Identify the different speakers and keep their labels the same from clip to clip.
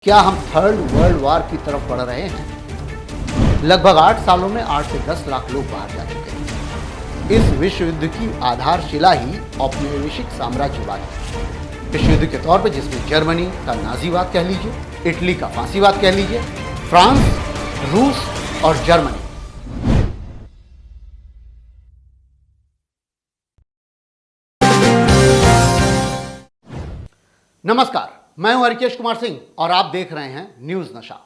Speaker 1: क्या हम third world war की तरफ बढ़ रहे हैं? लगभग 8 सालों में 8 से 10 लाख लोग बाहर जा चुके हैं। इस विश्व युद्ध की आधारशिला ही औपनिवेशिक साम्राज्यवाद है। विश्व युद्ध के तौर पर जिसमें जर्मनी का नाजीवाद कह लीजिए, इटली का फांसीवाद कह लीजिए, फ्रांस, रूस और जर्मनी। नमस्कार, मैं हूं हरिकेश कुमार सिंह और आप देख रहे हैं न्यूज नशा।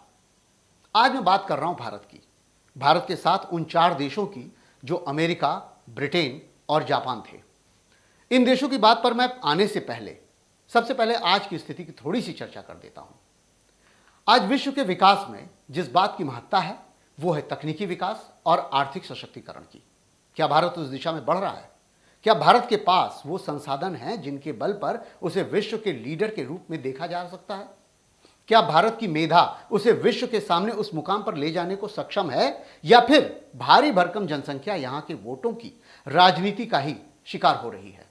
Speaker 1: आज मैं बात कर रहा हूं भारत की। भारत के साथ उन 4 देशों की जो अमेरिका, ब्रिटेन और जापान थे। इन देशों की बात पर मैं आने से पहले सबसे पहले आज की स्थिति की थोड़ी सी चर्चा कर देता हूं। आज विश्व के विकास में जिस बात की महत्ता है वो है तकनीकी विकास और आर्थिक सशक्तिकरण की। क्या भारत उस दिशा में बढ़ रहा है? क्या भारत के पास वो संसाधन हैं जिनके बल पर उसे विश्व के लीडर के रूप में देखा जा सकता है? क्या भारत की मेधा उसे विश्व के सामने उस मुकाम पर ले जाने को सक्षम है, या फिर भारी भरकम जनसंख्या यहां के वोटों की राजनीति का ही शिकार हो रही है?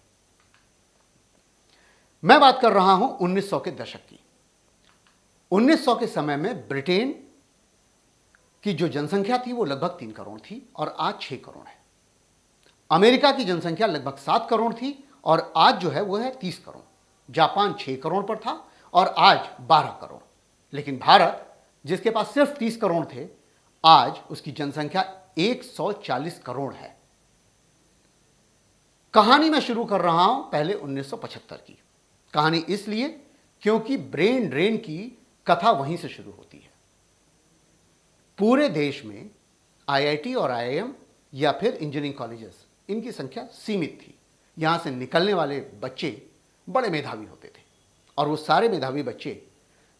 Speaker 1: मैं बात कर रहा हूं 1900 के दशक की। 1900 के समय में ब्रिटेन की जो जनसंख्या थी वो लगभग 3 करोड़ थी और आज 6 करोड़ है। अमेरिका की जनसंख्या लगभग 7 करोड़ थी और आज जो है वो है 30 करोड़। जापान 6 करोड़ पर था और आज 12 करोड़। लेकिन भारत, जिसके पास सिर्फ 30 करोड़ थे, आज उसकी जनसंख्या 140 करोड़ है। कहानी मैं शुरू कर रहा हूं पहले 1975 की। कहानी इसलिए क्योंकि ब्रेन ड्रेन की कथा वहीं से शुरू होती है। पूरे देश में आईआईटी और आईआईएम या फिर इंजीनियरिंग कॉलेजेस, इनकी संख्या सीमित थी। यहां से निकलने वाले बच्चे बड़े मेधावी होते थे और वो सारे मेधावी बच्चे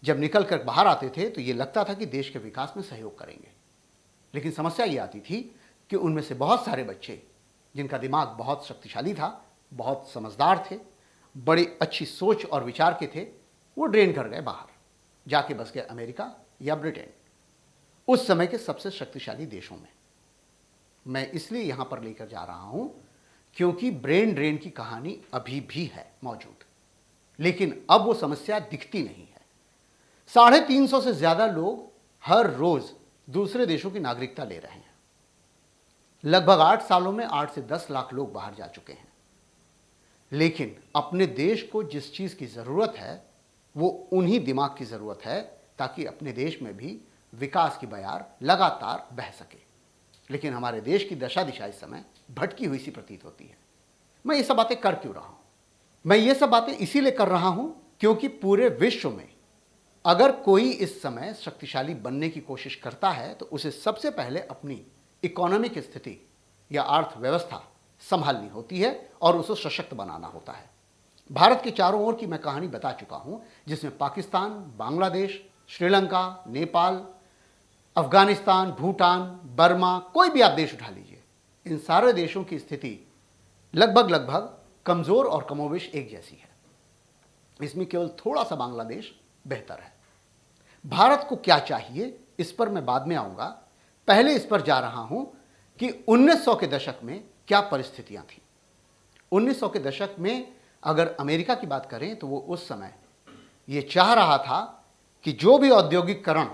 Speaker 1: जब निकल कर बाहर आते थे तो ये लगता था कि देश के विकास में सहयोग करेंगे। लेकिन समस्या ये आती थी कि उनमें से बहुत सारे बच्चे जिनका दिमाग बहुत शक्तिशाली था, बहुत समझदार थे, बड़ी अच्छी सोच और विचार के थे, वो ड्रेन कर गए बाहर, जाके बस गए अमेरिका या ब्रिटेन, उस समय के सबसे शक्तिशाली देशों में। मैं इसलिए यहां पर लेकर जा रहा हूं क्योंकि ब्रेन ड्रेन की कहानी अभी भी है मौजूद, लेकिन अब वो समस्या दिखती नहीं है। 350 से ज्यादा लोग हर रोज दूसरे देशों की नागरिकता ले रहे हैं। लगभग 8 सालों में 8 से 10 लाख लोग बाहर जा चुके हैं। लेकिन अपने देश को जिस चीज की जरूरत है वो उन्हीं दिमाग की जरूरत है ताकि अपने देश में भी विकास की बयार लगातार बह सके। लेकिन हमारे देश की दशा दिशा इस समय भटकी हुई सी प्रतीत होती है। मैं ये सब बातें कर क्यों रहा हूं? मैं ये सब बातें इसीलिए कर रहा हूं क्योंकि पूरे विश्व में अगर कोई इस समय शक्तिशाली बनने की कोशिश करता है तो उसे सबसे पहले अपनी इकोनॉमिक स्थिति या अर्थव्यवस्था संभालनी होती है और उसे सशक्त बनाना होता है। भारत के चारों ओर की मैं कहानी बता चुका हूं, जिसमें पाकिस्तान, बांग्लादेश, श्रीलंका, नेपाल, अफगानिस्तान, भूटान, बर्मा, कोई भी आप देश उठा लीजिए, इन सारे देशों की स्थिति लगभग कमजोर और कमोबेश एक जैसी है। इसमें केवल थोड़ा सा बांग्लादेश बेहतर है। भारत को क्या चाहिए इस पर मैं बाद में आऊंगा। पहले इस पर जा रहा हूं कि 1900 के दशक में क्या परिस्थितियां थी। 1900 के दशक में अगर अमेरिका की बात करें तो वो उस समय ये चाह रहा था कि जो भी औद्योगिकरण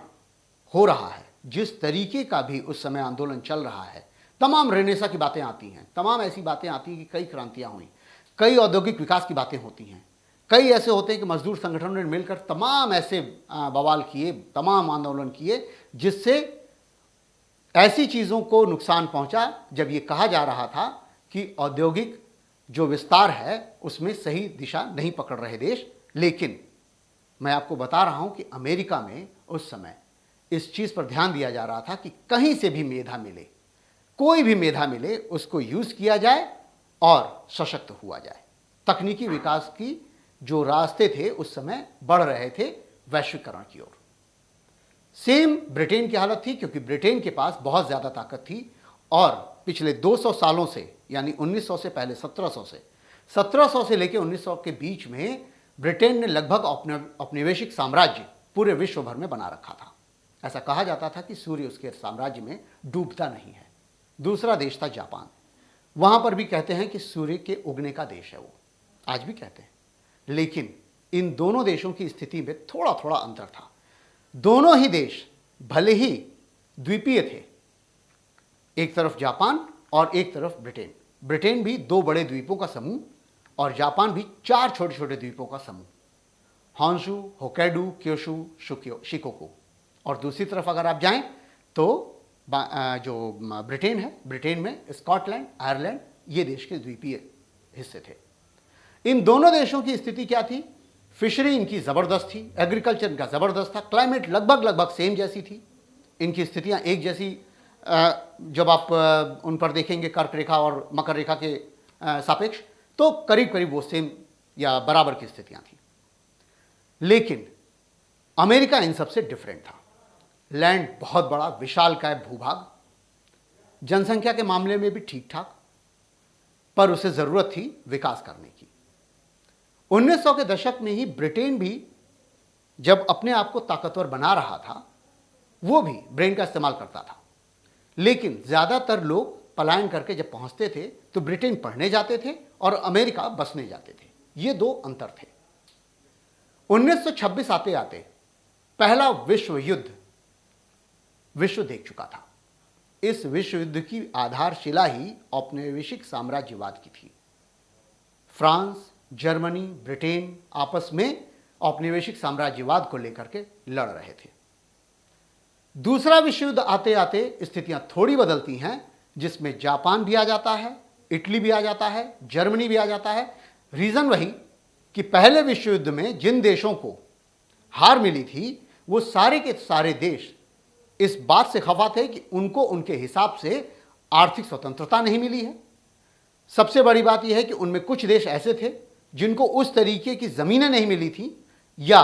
Speaker 1: हो रहा है, जिस तरीके का भी उस समय आंदोलन चल रहा है, तमाम रेनेसा की बातें आती हैं, तमाम ऐसी बातें आती हैं कि कई क्रांतियां हुई, कई औद्योगिक विकास की बातें होती हैं, कई ऐसे होते हैं कि मजदूर संगठनों ने मिलकर तमाम ऐसे बवाल किए, तमाम आंदोलन किए, जिससे ऐसी चीज़ों को नुकसान पहुंचा जब ये कहा जा रहा था कि औद्योगिक जो विस्तार है उसमें सही दिशा नहीं पकड़ रहे देश। लेकिन मैं आपको बता रहा हूं कि अमेरिका में उस समय इस चीज़ पर ध्यान दिया जा रहा था कि कहीं से भी मेधा मिले, कोई भी मेधा मिले, उसको यूज़ किया जाए और सशक्त हुआ जाए। तकनीकी विकास की जो रास्ते थे उस समय बढ़ रहे थे वैश्वीकरण की ओर। सेम ब्रिटेन की हालत थी, क्योंकि ब्रिटेन के पास बहुत ज़्यादा ताकत थी और पिछले 200 सालों से, यानी 1900 से पहले 1700 से लेकर 1900 के बीच में ब्रिटेन ने लगभग औपनिवेशिक साम्राज्य पूरे विश्व भर में बना रखा था। ऐसा कहा जाता था कि सूर्य उसके साम्राज्य में डूबता नहीं है। दूसरा देश था जापान। वहां पर भी कहते हैं कि सूर्य के उगने का देश है वो, आज भी कहते हैं। लेकिन इन दोनों देशों की स्थिति में थोड़ा थोड़ा अंतर था। दोनों ही देश भले ही द्वीपीय थे, एक तरफ जापान और एक तरफ ब्रिटेन। ब्रिटेन भी 2 बड़े द्वीपों का समूह और जापान भी 4 छोटे छोटे द्वीपों का समूह, हॉन्शू, होक्काइडो, क्योशू, शिकोकू। और दूसरी तरफ अगर आप जाएं तो जो ब्रिटेन है, ब्रिटेन में स्कॉटलैंड, आयरलैंड, ये देश के द्वीपीय हिस्से थे। इन दोनों देशों की स्थिति क्या थी? फिशरी इनकी ज़बरदस्त थी, एग्रीकल्चर इनका ज़बरदस्त था, क्लाइमेट लगभग लगभग सेम जैसी थी, इनकी स्थितियां एक जैसी। जब आप उन पर देखेंगे कर्क रेखा और मकर रेखा के सापेक्ष, तो करीब करीब वो सेम या बराबर की स्थितियां थी। लेकिन अमेरिका इन सबसे डिफरेंट था। लैंड बहुत बड़ा, विशालकाय भूभाग, जनसंख्या के मामले में भी ठीक ठाक, पर उसे जरूरत थी विकास करने की। 1900 के दशक में ही ब्रिटेन भी जब अपने आप को ताकतवर बना रहा था, वो भी ब्रेन का इस्तेमाल करता था। लेकिन ज्यादातर लोग पलायन करके जब पहुंचते थे तो ब्रिटेन पढ़ने जाते थे और अमेरिका बसने जाते थे। ये 2 अंतर थे। 1926 आते आते पहला विश्व युद्ध विश्व देख चुका था। इस विश्व युद्ध की आधारशिला ही औपनिवेशिक साम्राज्यवाद की थी। फ्रांस, जर्मनी, ब्रिटेन आपस में औपनिवेशिक साम्राज्यवाद को लेकर के लड़ रहे थे। दूसरा विश्व युद्ध आते आते स्थितियां थोड़ी बदलती हैं, जिसमें जापान भी आ जाता है, इटली भी आ जाता है, जर्मनी भी आ जाता है। रीजन वही कि पहले विश्व युद्ध में जिन देशों को हार मिली थी, वो सारे के सारे देश इस बात से खफा थे कि उनको उनके हिसाब से आर्थिक स्वतंत्रता नहीं मिली है। सबसे बड़ी बात यह है कि उनमें कुछ देश ऐसे थे जिनको उस तरीके की जमीनें नहीं मिली थी, या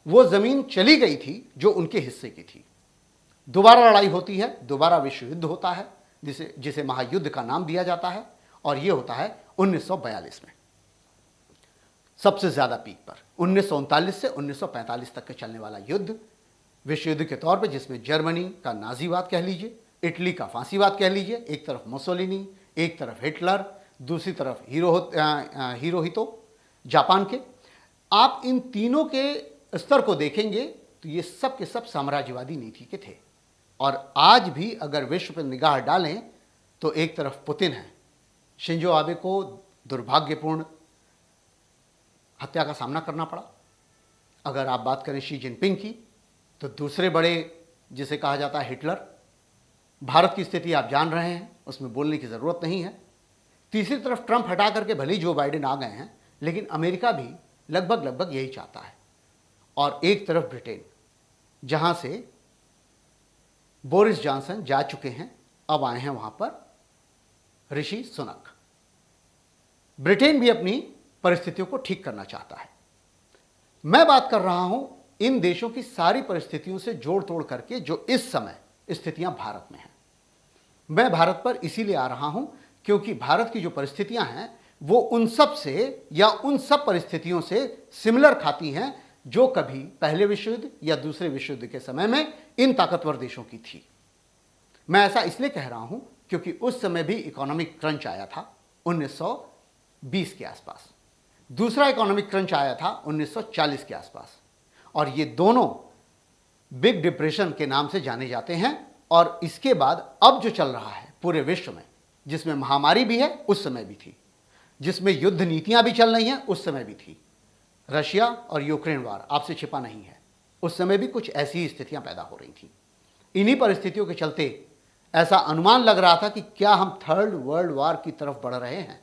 Speaker 1: वो जमीन चली गई थी जो उनके हिस्से की थी। दोबारा लड़ाई होती है, दोबारा विश्व युद्ध होता है, जिसे महायुद्ध का नाम दिया जाता है, और यह होता है 1942 में। सबसे ज्यादा पीक पर 1939 से 1945 तक के चलने वाला युद्ध विश्व युद्ध के तौर पर, जिसमें जर्मनी का नाजीवाद कह लीजिए, इटली का फांसीवाद कह लीजिए, एक तरफ मुसोलिनी, एक तरफ हिटलर, दूसरी तरफ हिरोहितो जापान के। आप इन तीनों के स्तर को देखेंगे तो ये सब के सब साम्राज्यवादी नीति के थे। और आज भी अगर विश्व पर निगाह डालें तो एक तरफ पुतिन है, शिंजो आबे को दुर्भाग्यपूर्ण हत्या का सामना करना पड़ा। अगर आप बात करें शी जिनपिंग की, तो दूसरे बड़े जिसे कहा जाता है हिटलर। भारत की स्थिति आप जान रहे हैं, उसमें बोलने की ज़रूरत नहीं है। तीसरी तरफ ट्रंप हटा करके भले ही जो बाइडेन आ गए हैं, लेकिन अमेरिका भी लगभग लगभग यही चाहता है। और एक तरफ ब्रिटेन, जहां से बोरिस जॉनसन जा चुके हैं, अब आए हैं वहां पर ऋषि सुनक। ब्रिटेन भी अपनी परिस्थितियों को ठीक करना चाहता है। मैं बात कर रहा हूं इन देशों की सारी परिस्थितियों से जोड़ तोड़ करके जो इस समय स्थितियां भारत में हैं। मैं भारत पर इसीलिए आ रहा हूं क्योंकि भारत की जो परिस्थितियां हैं वो उन सब से या उन सब परिस्थितियों से सिमिलर खाती हैं जो कभी पहले विश्व युद्ध या दूसरे विश्व युद्ध के समय में इन ताकतवर देशों की थी। मैं ऐसा इसलिए कह रहा हूं क्योंकि उस समय भी इकोनॉमिक क्रंच आया था 1920 के आसपास, दूसरा इकोनॉमिक क्रंच आया था 1940 के आसपास, और ये दोनों बिग डिप्रेशन के नाम से जाने जाते हैं। और इसके बाद अब जो चल रहा है पूरे विश्व में, जिसमें महामारी भी है उस समय भी थी, जिसमें युद्ध नीतियां भी चल रही हैं उस समय भी थी। रशिया और यूक्रेन वार आपसे छिपा नहीं है, उस समय भी कुछ ऐसी ही स्थितियां पैदा हो रही थी। इन्हीं परिस्थितियों के चलते ऐसा अनुमान लग रहा था कि क्या हम 3rd वर्ल्ड वार की तरफ बढ़ रहे हैं।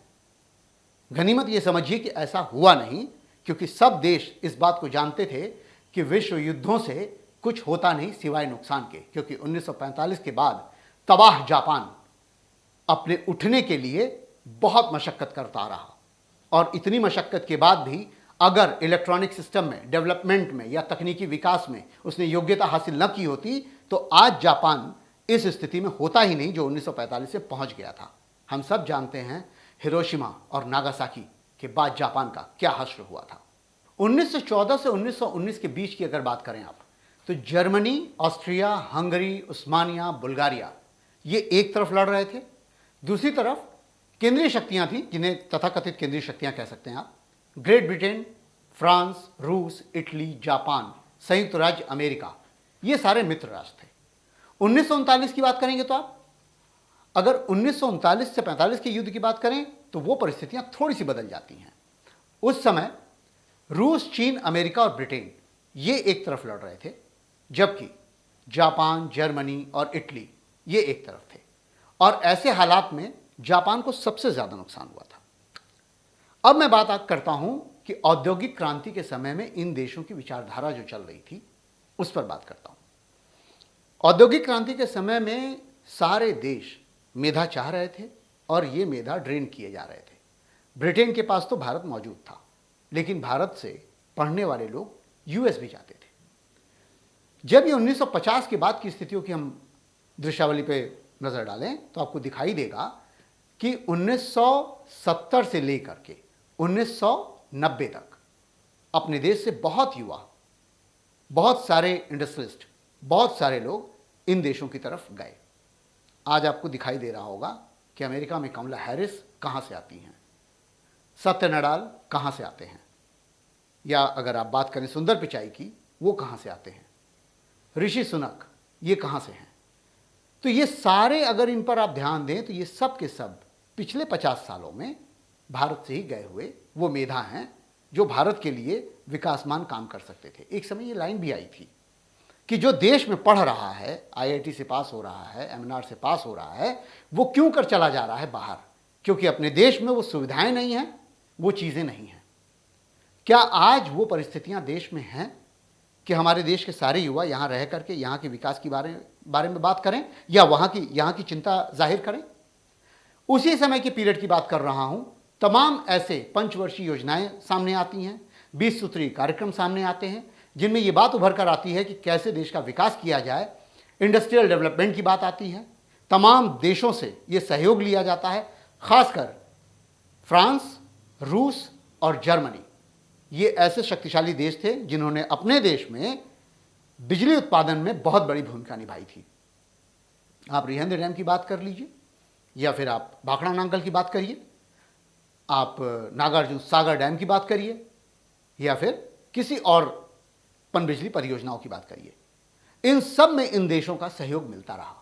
Speaker 1: गनीमत ये समझिए कि ऐसा हुआ नहीं, क्योंकि सब देश इस बात को जानते थे कि विश्व युद्धों से कुछ होता नहीं सिवाय नुकसान के, क्योंकि 1945 के बाद तबाह जापान अपने उठने के लिए बहुत मशक्कत करता रहा। और इतनी मशक्कत के बाद भी अगर इलेक्ट्रॉनिक सिस्टम में, डेवलपमेंट में या तकनीकी विकास में उसने योग्यता हासिल न की होती तो आज जापान इस स्थिति में होता ही नहीं जो 1945 से पहुंच गया था। हम सब जानते हैं हिरोशिमा और नागासाकी के बाद जापान का क्या हश्र हुआ था। 1914 से 1919 के बीच की अगर बात करें आप, तो जर्मनी, ऑस्ट्रिया, हंगरी, उस्मानिया, बुल्गारिया ये एक तरफ लड़ रहे थे, दूसरी तरफ केंद्रीय शक्तियां थी जिन्हें तथाकथित केंद्रीय शक्तियां कह सकते हैं आप। ग्रेट ब्रिटेन, फ्रांस, रूस, इटली, जापान, संयुक्त राज्य अमेरिका, ये सारे मित्र राष्ट्र थे। 1939 की बात करेंगे तो आप अगर 1939 से 45 के युद्ध की बात करें तो वो परिस्थितियां थोड़ी सी बदल जाती हैं। उस समय रूस, चीन, अमेरिका और ब्रिटेन ये एक तरफ लड़ रहे थे, जबकि जापान, जर्मनी और इटली ये एक तरफ थे। और ऐसे हालात में जापान को सबसे ज्यादा नुकसान हुआ था। अब मैं बात करता हूं कि औद्योगिक क्रांति के समय में इन देशों की विचारधारा जो चल रही थी उस पर बात करता हूं। औद्योगिक क्रांति के समय में सारे देश मेधा चाह रहे थे और ये मेधा ड्रेन किए जा रहे थे। ब्रिटेन के पास तो भारत मौजूद था, लेकिन भारत से पढ़ने वाले लोग यूएस भी जाते थे। जब ये 1950 के बाद की स्थितियों की हम दृश्यावली पे नजर डालें तो आपको दिखाई देगा कि 1970 से लेकर के 1990 तक अपने देश से बहुत युवा, बहुत सारे इंडस्ट्रियलिस्ट, बहुत सारे लोग इन देशों की तरफ गए। आज आपको दिखाई दे रहा होगा कि अमेरिका में कमला हैरिस कहां से आती हैं, सत्य नडाल कहां से आते हैं, या अगर आप बात करें सुंदर पिचाई की, वो कहां से आते हैं, ऋषि सुनक ये कहां से हैं। तो ये सारे अगर इन पर आप ध्यान दें तो ये सब के सब पिछले 50 सालों में भारत से ही गए हुए वो मेधा हैं जो भारत के लिए विकासमान काम कर सकते थे। एक समय ये लाइन भी आई थी कि जो देश में पढ़ रहा है, आईआईटी से पास हो रहा है, एमएनआर से पास हो रहा है, वो क्यों कर चला जा रहा है बाहर? क्योंकि अपने देश में वो सुविधाएं नहीं हैं, वो चीजें नहीं हैं। क्या आज वो परिस्थितियां देश में हैं कि हमारे देश के सारे युवा यहां रह करके यहां के विकास के बारे में बात करें या यहां की चिंता जाहिर करें? उसी समय के पीरियड की बात कर रहा हूं। तमाम ऐसे पंचवर्षीय योजनाएं सामने आती हैं, 20 सूत्रीय कार्यक्रम सामने आते हैं, जिनमें यह बात उभर कर आती है कि कैसे देश का विकास किया जाए। इंडस्ट्रियल डेवलपमेंट की बात आती है। तमाम देशों से यह सहयोग लिया जाता है, खासकर फ्रांस, रूस और जर्मनी। ये ऐसे शक्तिशाली देश थे जिन्होंने अपने देश में बिजली उत्पादन में बहुत बड़ी भूमिका निभाई थी। आप रिहंद डैम की बात कर लीजिए, या फिर आप भाखड़ा नांगल की बात करिए, आप नागार्जुन सागर डैम की बात करिए, या फिर किसी और पनबिजली परियोजनाओं की बात करिए। इन सब में इन देशों का सहयोग मिलता रहा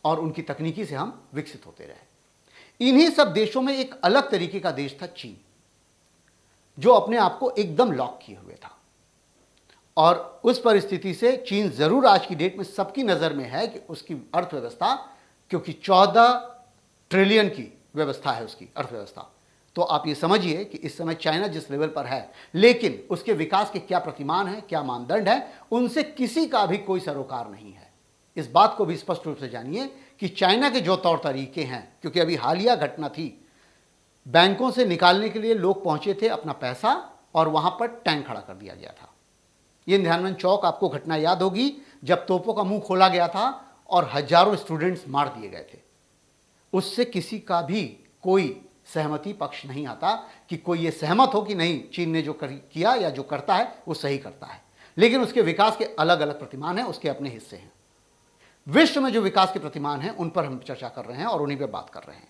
Speaker 1: और उनकी तकनीकी से हम विकसित होते रहे। इन्हीं सब देशों में एक अलग तरीके का देश था चीन, जो अपने आप को एकदम लॉक किए हुए था। और उस परिस्थिति से चीन जरूर आज की डेट में सबकी नजर में है कि उसकी अर्थव्यवस्था, क्योंकि 14 ट्रिलियन की व्यवस्था है उसकी अर्थव्यवस्था, तो आप ये समझिए कि इस समय चाइना जिस लेवल पर है, लेकिन उसके विकास के क्या प्रतिमान हैं, क्या मानदंड है, उनसे किसी का भी कोई सरोकार नहीं है। इस बात को भी स्पष्ट रूप से जानिए कि चाइना के जो तौर तरीके हैं, क्योंकि अभी हालिया घटना थी, बैंकों से निकालने के लिए लोग पहुंचे थे अपना पैसा और वहां पर टैंक खड़ा कर दिया गया था। ये ध्यानमंद चौक आपको घटना याद होगी, जब तोपों का मुंह खोला गया था और हजारों स्टूडेंट्स मार दिए गए थे। उससे किसी का भी कोई सहमति पक्ष नहीं आता कि कोई ये सहमत हो कि नहीं, चीन ने जो किया या जो करता है वो सही करता है, लेकिन उसके विकास के अलग अलग प्रतिमान हैं, उसके अपने हिस्से हैं। विश्व में जो विकास के प्रतिमान हैं उन पर हम चर्चा कर रहे हैं और उन्हीं पर बात कर रहे हैं।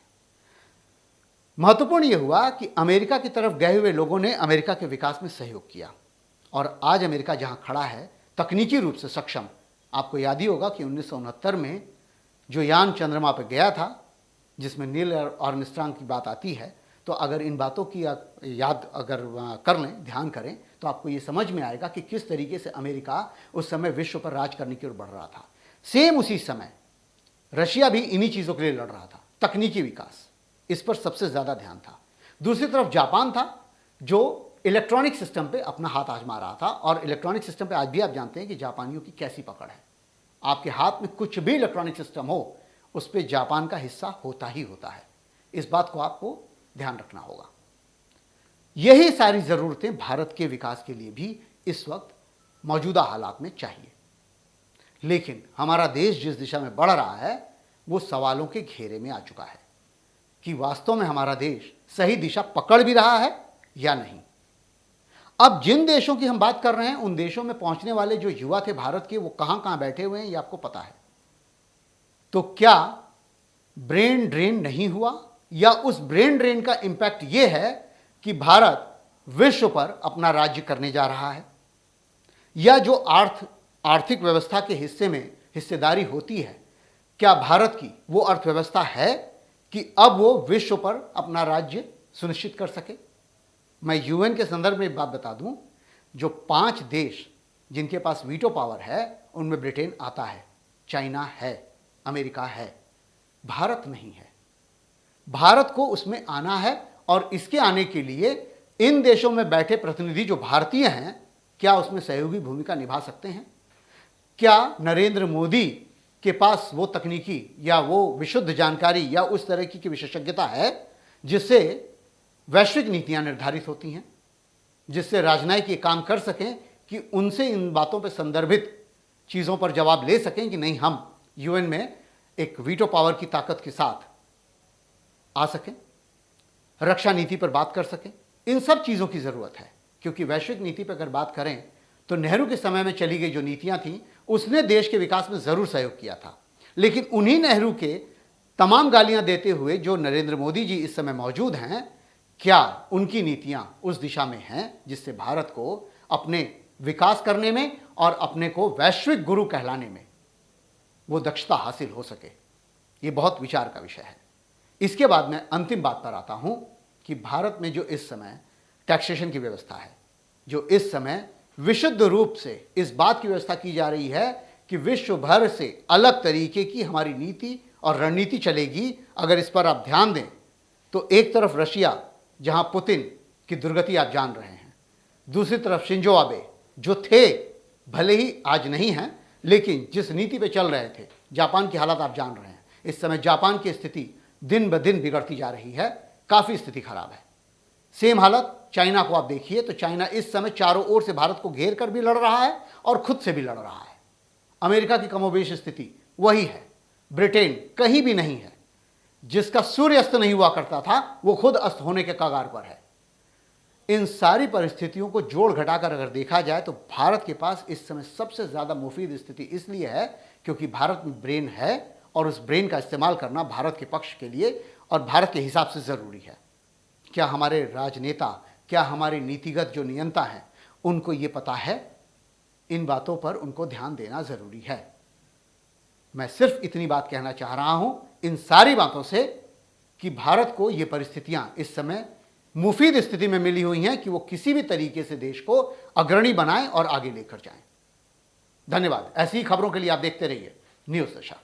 Speaker 1: महत्वपूर्ण यह हुआ कि अमेरिका की तरफ गए हुए लोगों ने अमेरिका के विकास में सहयोग किया, और आज अमेरिका जहां खड़ा है तकनीकी रूप से सक्षम। आपको याद ही होगा कि 1969 में जो यान चंद्रमा पर गया था, जिसमें नील आर्मस्ट्रांग की बात आती है, तो अगर इन बातों की याद अगर कर लें, ध्यान करें, तो आपको ये समझ में आएगा कि किस तरीके से अमेरिका उस समय विश्व पर राज करने की ओर बढ़ रहा था। सेम उसी समय रशिया भी इन्हीं चीज़ों के लिए लड़ रहा था। तकनीकी विकास, इस पर सबसे ज़्यादा ध्यान था। दूसरी तरफ जापान था जो इलेक्ट्रॉनिक सिस्टम पे अपना हाथ आजमा रहा था, और इलेक्ट्रॉनिक सिस्टम पे आज भी आप जानते हैं कि जापानियों की कैसी पकड़ है। आपके हाथ में कुछ भी इलेक्ट्रॉनिक सिस्टम हो, उस पर जापान का हिस्सा होता ही होता है। इस बात को आपको ध्यान रखना होगा। यही सारी ज़रूरतें भारत के विकास के लिए भी इस वक्त मौजूदा हालात में चाहिए। लेकिन हमारा देश जिस दिशा में बढ़ रहा है वो सवालों के घेरे में आ चुका है कि वास्तव में हमारा देश सही दिशा पकड़ भी रहा है या नहीं। अब जिन देशों की हम बात कर रहे हैं, उन देशों में पहुंचने वाले जो युवा थे भारत के, वो कहां कहां बैठे हुए हैं ये आपको पता है। तो क्या ब्रेन ड्रेन नहीं हुआ, या उस ब्रेन ड्रेन का इंपैक्ट यह है कि भारत विश्व पर अपना राज्य करने जा रहा है, या जो आर्थिक व्यवस्था के हिस्से में हिस्सेदारी होती है, क्या भारत की वो अर्थव्यवस्था है कि अब वो विश्व पर अपना राज्य सुनिश्चित कर सके? मैं यूएन के संदर्भ में एक बात बता दूं, जो 5 देश जिनके पास वीटो पावर है उनमें ब्रिटेन आता है, चाइना है, अमेरिका है, भारत नहीं है। भारत को उसमें आना है और इसके आने के लिए इन देशों में बैठे प्रतिनिधि जो भारतीय हैं, क्या उसमें सहयोगी भूमिका निभा सकते हैं? क्या नरेंद्र मोदी के पास वो तकनीकी या वो विशुद्ध जानकारी या उस तरह की विशेषज्ञता है जिससे वैश्विक नीतियां निर्धारित होती हैं, जिससे राजनयिक ये काम कर सकें कि उनसे इन बातों पर संदर्भित चीज़ों पर जवाब ले सकें कि नहीं, हम यूएन में एक वीटो पावर की ताकत के साथ आ सकें, रक्षा नीति पर बात कर सकें? इन सब चीज़ों की ज़रूरत है, क्योंकि वैश्विक नीति पर अगर बात करें तो नेहरू के समय में चली गई जो नीतियां थीं उसने देश के विकास में ज़रूर सहयोग किया था, लेकिन उन्हीं नेहरू के तमाम गालियां देते हुए जो नरेंद्र मोदी जी इस समय मौजूद हैं, क्या उनकी नीतियां उस दिशा में हैं जिससे भारत को अपने विकास करने में और अपने को वैश्विक गुरु कहलाने में वो दक्षता हासिल हो सके? ये बहुत विचार का विषय है। इसके बाद मैं अंतिम बात पर आता हूं कि भारत में जो इस समय टैक्सेशन की व्यवस्था है, जो इस समय विशुद्ध रूप से इस बात की व्यवस्था की जा रही है कि विश्व भर से अलग तरीके की हमारी नीति और रणनीति चलेगी। अगर इस पर आप ध्यान दें तो एक तरफ रशिया, जहां पुतिन की दुर्गति आप जान रहे हैं, दूसरी तरफ शिंजो आबे जो थे, भले ही आज नहीं हैं, लेकिन जिस नीति पे चल रहे थे, जापान की हालत आप जान रहे हैं। इस समय जापान की स्थिति दिन ब दिन बिगड़ती जा रही है, काफ़ी स्थिति खराब है। सेम हालत चाइना को आप देखिए तो चाइना इस समय चारों ओर से भारत को घेर कर भी लड़ रहा है और खुद से भी लड़ रहा है। अमेरिका की कमोबेश स्थिति वही है। ब्रिटेन कहीं भी नहीं है। जिसका सूर्य अस्त नहीं हुआ करता था वो खुद अस्त होने के कगार पर है। इन सारी परिस्थितियों को जोड़ घटाकर अगर देखा जाए तो भारत के पास इस समय सबसे ज़्यादा मुफीद स्थिति इसलिए है क्योंकि भारत में ब्रेन है और उस ब्रेन का इस्तेमाल करना भारत के पक्ष के लिए और भारत के हिसाब से ज़रूरी है। क्या हमारे राजनेता, क्या हमारे नीतिगत जो नियंता हैं, उनको ये पता है? इन बातों पर उनको ध्यान देना ज़रूरी है। मैं सिर्फ इतनी बात कहना चाह रहा हूं इन सारी बातों से कि भारत को ये परिस्थितियां इस समय मुफीद स्थिति में मिली हुई हैं कि वो किसी भी तरीके से देश को अग्रणी बनाएं और आगे लेकर जाएं। धन्यवाद। ऐसी ही खबरों के लिए आप देखते रहिए न्यूज़ दशा।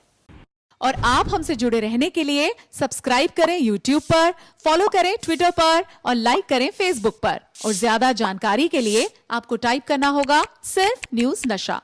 Speaker 2: और आप हमसे जुड़े रहने के लिए सब्सक्राइब करें YouTube पर, फॉलो करें Twitter पर और लाइक करें Facebook पर। और ज्यादा जानकारी के लिए आपको टाइप करना होगा सिर्फ न्यूज़ नशा।